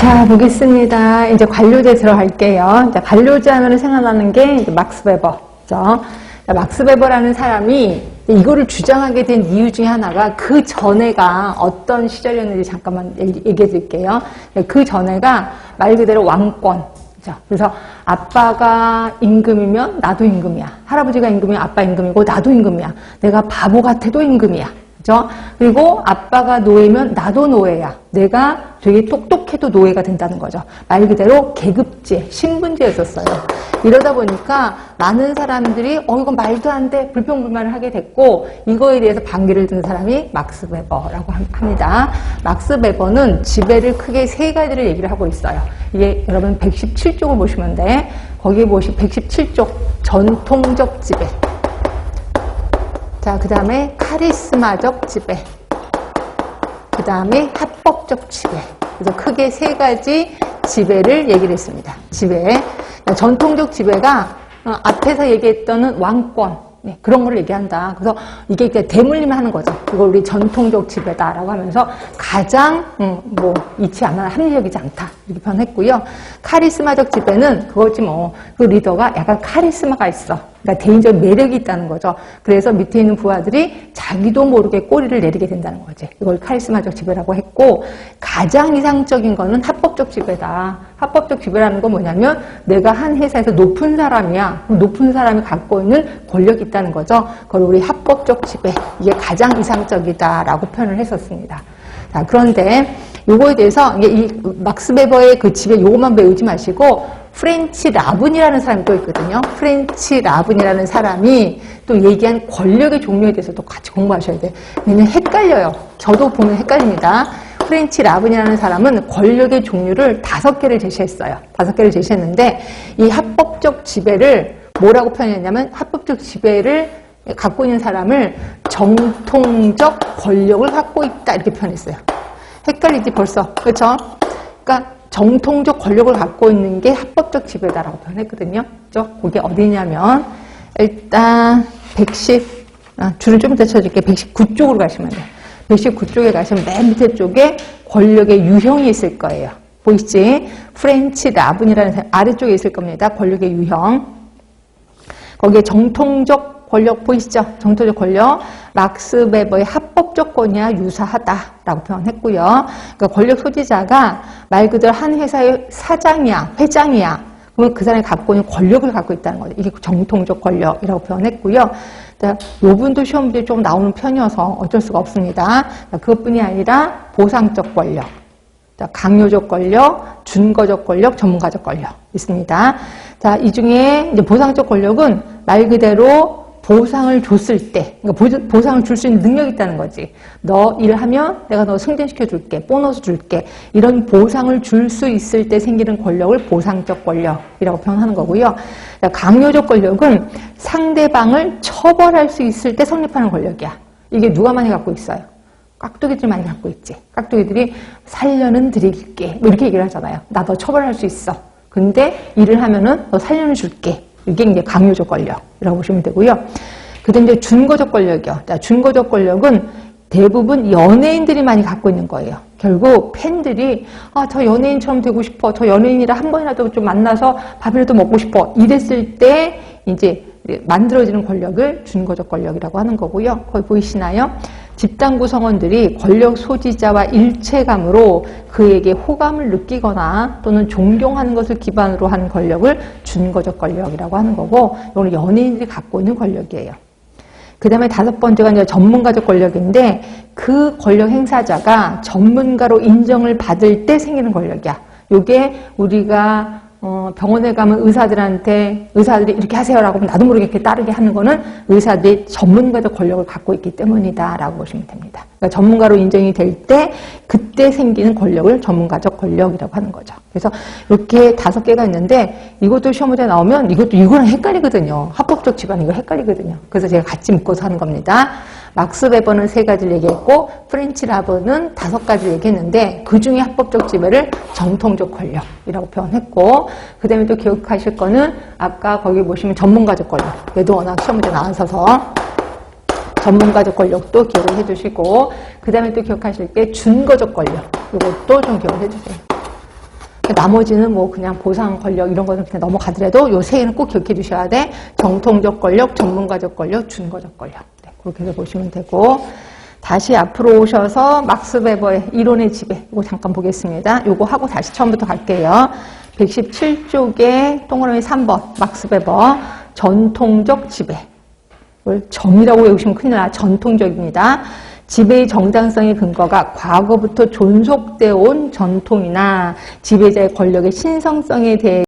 자, 보겠습니다. 이제 관료제 들어갈게요. 자, 관료제 하면 생각나는 게 이제 막스 베버죠. 막스 베버라는 사람이 이거를 주장하게 된 이유 중에 하나가 그 전에가 어떤 시절이었는지 잠깐만 얘기해 드릴게요. 그 전에가 말 그대로 왕권. 그래서 아빠가 임금이면 나도 임금이야. 할아버지가 임금이면 아빠 임금이고 나도 임금이야. 내가 바보 같아도 임금이야. 그죠? 그리고 아빠가 노예면 나도 노예야. 내가 되게 똑똑해도 노예가 된다는 거죠. 말 그대로 계급제, 신분제였었어요. 이러다 보니까 많은 사람들이 이건 말도 안 돼. 불평불만을 하게 됐고 이거에 대해서 반기를 든 사람이 막스 베버라고 합니다. 막스 베버는 지배를 크게 세 가지를 얘기를 하고 있어요. 이게 여러분 117쪽을 보시면 돼. 거기 117쪽 전통적 지배. 자, 그 다음에 카리스마적 지배. 그 다음에 합법적 지배. 그래서 크게 세 가지 지배를 얘기를 했습니다. 지배. 전통적 지배가 앞에서 얘기했던 왕권. 네, 그런 걸 얘기한다. 그래서 이게 대물림을 하는 거죠. 이걸 우리 전통적 지배다라고 하면서 가장 이치 않아 합리적이지 않다 이렇게 표현했고요. 카리스마적 지배는 그거지 그 리더가 약간 카리스마가 있어. 그러니까 개인적 매력이 있다는 거죠. 그래서 밑에 있는 부하들이 자기도 모르게 꼬리를 내리게 된다는 거지. 이걸 카리스마적 지배라고 했고 가장 이상적인 거는 합법적 지배다. 합법적 지배라는 건 뭐냐면 내가 한 회사에서 높은 사람이야. 높은 사람이 갖고 있는 권력이 있다는 거죠. 그걸 우리 합법적 지배. 이게 가장 이상적이다라고 표현을 했었습니다. 자, 그런데 요거에 대해서 이 막스 베버의 그 지배 요것만 배우지 마시고 프렌치 라븐이라는 사람이 또 있거든요. 프렌치 라븐이라는 사람이 또 얘기한 권력의 종류에 대해서도 같이 공부하셔야 돼요. 왜냐면 헷갈려요. 저도 보면 헷갈립니다. 프렌치 라븐이라는 사람은 권력의 종류를 5개를 제시했어요. 5개를 제시했는데 이 합법적 지배를 뭐라고 표현했냐면 합법적 지배를 갖고 있는 사람을 정통적 권력을 갖고 있다 이렇게 표현했어요. 헷갈리지 벌써. 그렇죠? 그러니까 정통적 권력을 갖고 있는 게 합법적 지배다라고 표현했거든요. 그죠? 그게 어디냐면 일단 줄을 좀 더 쳐줄게요. 119쪽으로 가시면 돼요. 119쪽에 가시면 맨 밑에 쪽에 권력의 유형이 있을 거예요. 보이시지? 프렌치 라븐이라는 사람 아래쪽에 있을 겁니다. 권력의 유형. 거기에 정통적 권력 보이시죠? 정통적 권력. 막스 베버의 합법적 권위와 유사하다라고 표현했고요. 그러니까 권력 소지자가 말 그대로 한 회사의 사장이야, 회장이야. 그러면 그 사람이 갖고 있는 권력을 갖고 있다는 거죠. 이게 정통적 권력이라고 표현했고요. 요 분도 시험 문제에 좀 나오는 편이어서 어쩔 수가 없습니다. 그것뿐이 아니라 보상적 권력, 강요적 권력, 준거적 권력, 전문가적 권력 있습니다. 자, 이 중에 이제 보상적 권력은 말 그대로 보상을 줬을 때, 그러니까 보상을 줄 수 있는 능력이 있다는 거지. 너 일하면 내가 너 승진시켜 줄게, 보너스 줄게. 이런 보상을 줄 수 있을 때 생기는 권력을 보상적 권력이라고 표현하는 거고요. 강요적 권력은 상대방을 처벌할 수 있을 때 성립하는 권력이야. 이게 누가 많이 갖고 있어요? 깍두기들이 많이 갖고 있지. 깍두기들이 살려는 드릴게. 뭐 이렇게 얘기를 하잖아요. 나 너 처벌할 수 있어. 근데 일을 하면은 너 살려는 줄게. 이게 이제 강요적 권력이라고 보시면 되고요. 그 다음에 이제 준거적 권력이요. 자, 준거적 권력은 대부분 연예인들이 많이 갖고 있는 거예요. 결국 팬들이 저 연예인처럼 되고 싶어. 저 연예인이라 한 번이라도 좀 만나서 밥이라도 먹고 싶어. 이랬을 때 이제 만들어지는 권력을 준거적 권력이라고 하는 거고요. 거기 보이시나요? 집단 구성원들이 권력 소지자와 일체감으로 그에게 호감을 느끼거나 또는 존경하는 것을 기반으로 하는 권력을 준거적 권력이라고 하는 거고, 이거는 연예인들이 갖고 있는 권력이에요. 그 다음에 5번째가 이제 전문가적 권력인데, 그 권력 행사자가 전문가로 인정을 받을 때 생기는 권력이야. 요게 우리가 병원에 가면 의사들이 이렇게 하세요라고 하면 나도 모르게 이렇게 따르게 하는 거는 의사들이 전문가적 권력을 갖고 있기 때문이다라고 보시면 됩니다. 그러니까 전문가로 인정이 될 때 그때 생기는 권력을 전문가적 권력이라고 하는 거죠. 그래서 이렇게 5개가 있는데 이것도 시험 문제 나오면 이거랑 헷갈리거든요. 합법적 지배는 이거 헷갈리거든요. 그래서 제가 같이 묶어서 하는 겁니다. 막스 베버는 3가지를 얘기했고 프렌치 라븐은 5가지를 얘기했는데 그 중에 합법적 지배를 정통적 권력이라고 표현했고, 그 다음에 또 기억하실 거는 아까 거기 보시면 전문가적 권력. 얘도 워낙 시험 문제 나와서 전문가적 권력도 기억을 해주시고, 그 다음에 또 기억하실 게 준거적 권력. 이것도 좀 기억을 해주세요. 나머지는 뭐 그냥 보상 권력 이런 거는 그냥 넘어가더라도 요 세 개는 꼭 기억해 주셔야 돼. 정통적 권력, 전문가적 권력, 준거적 권력. 네, 그렇게 해서 보시면 되고. 다시 앞으로 오셔서 막스 베버의 이론의 지배. 이거 잠깐 보겠습니다. 요거 하고 다시 처음부터 갈게요. 117쪽에 동그라미 3번 막스 베버 전통적 지배. 이걸 정이라고 외우시면 큰일 나요. 전통적입니다. 지배의 정당성의 근거가 과거부터 존속되어 온 전통이나 지배자의 권력의 신성성에 대해